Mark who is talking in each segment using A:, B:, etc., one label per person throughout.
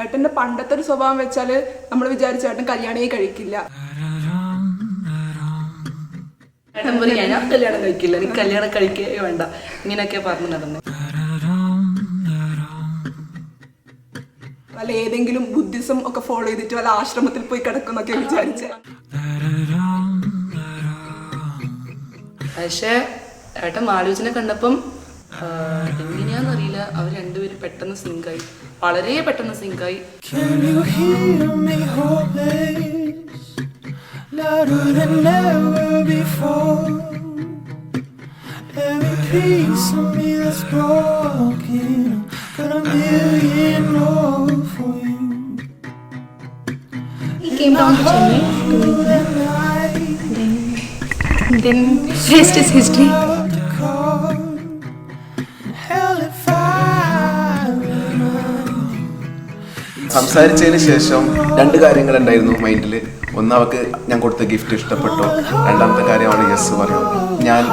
A: ഏട്ടൻ്റെ പണ്ടത്തെ ഒരു സ്വഭാവം വെച്ചാൽ നമ്മൾ വിചാരിച്ച ഏട്ടൻ കല്യാണമേ കഴിക്കില്ല.
B: ഏട്ടൻ പറയാ ഞാൻ കല്യാണം കഴിക്കില്ല, എനിക്ക് കല്യാണം കഴിക്കേ വേണ്ട, ഇങ്ങനെയൊക്കെ പറഞ്ഞു നടന്നു.
A: വല്ല ഏതെങ്കിലും ബുദ്ധിസം ഒക്കെ ഫോളോ ചെയ്തിട്ട് വല്ല ആശ്രമത്തിൽ പോയി കിടക്കുന്നൊക്കെ വിചാരിച്ച.
B: പക്ഷേ ഏട്ടൻ മാളവികനെ കണ്ടപ്പം എങ്ങനെയാന്നറിയില്ല, അവർ രണ്ടുപേരും പെട്ടെന്ന് സിങ്കായി, വളരെ പെട്ടെന്ന് സിങ്കായി.
C: He came down to Chennai then rest is history.
D: സംസാരിച്ചതിന് ശേഷം രണ്ട് കാര്യങ്ങളുണ്ടായിരുന്നു മൈൻഡിൽ. ഒന്ന്, അവൾക്ക് ഞാൻ കൊടുത്ത ഗിഫ്റ്റ് ഇഷ്ടപ്പെട്ടു. രണ്ടാമത്തെ കാര്യം അവൾ യെസ് പറഞ്ഞു. ഞാൻ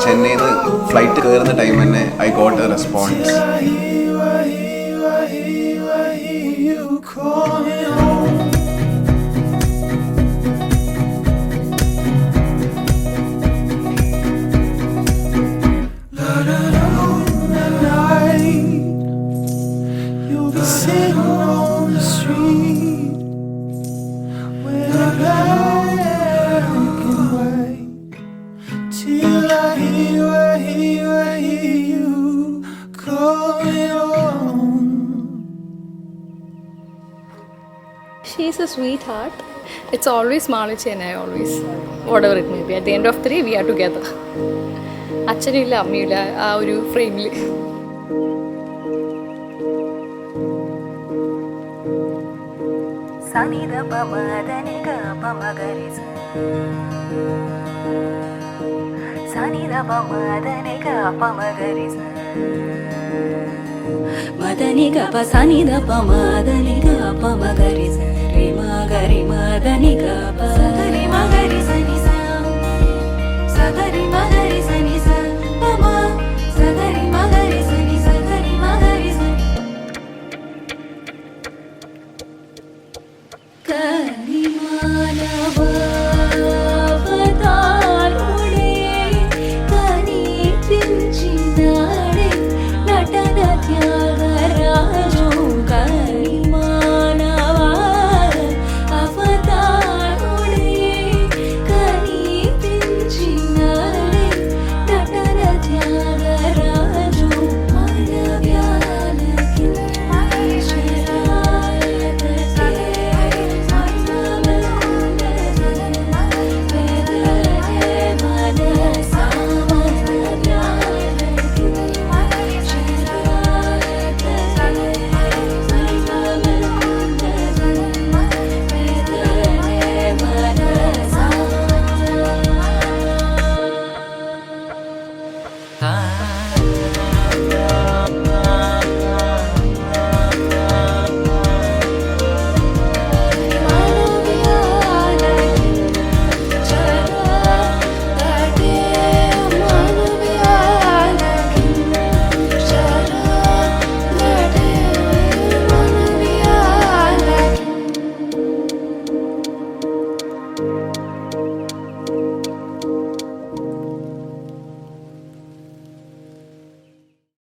D: ചെന്നൈയിൽ നിന്ന് ഫ്ലൈറ്റ് കയറുന്ന ടൈം തന്നെ I got A response.
C: She's a sweetheart. It's always Maluchi and I always, whatever it may be. At the end of the day, we are together. അച്ഛനില്ല അമ്മയില്ല ആ ഒരു ഫ്രെയിമിൽ.
E: സനിധ പമദനിക പമഗരിസ സനിധ പമദനിക പമഗരിസ മദനിക പസനിധ പമദനിക പമഗരിസ റിമ ഗരി മദനിക പസരി മഗരിസ നിസ സഗരി മഗരിസ നിസ പമ സഗരി മഗരിസ നിസ ഗരി മഗരിസ കനിമാനവ